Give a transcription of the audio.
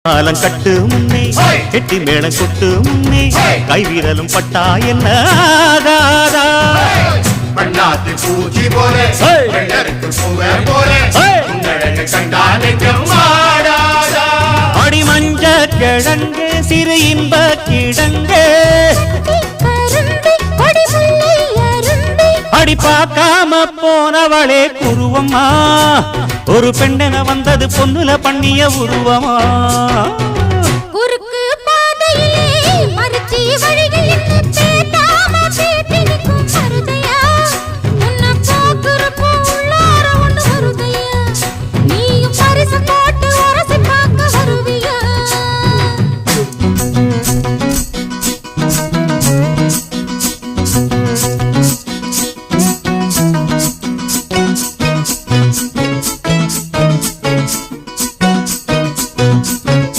காலம் கட்டு முன்னே கெட்டி மேளம் கொட்டு முன்னே கைவீரலும் பட்டா என்ன ஆகாதா பண்ணாத்து பூச்சி போலே பூவே போலே கண்டா நெஞ்சம் ஆடாதா அடி மஞ்ச கிழங்கு சிறு இன்ப கிழங்கு அடி பார்க்காம போனவளே குருவம்மா ஒரு பெண்ணென வந்தது பொண்ணுல பண்ணிய உருவமா குறுக்கு பாதையிலே மறுச்சி வழி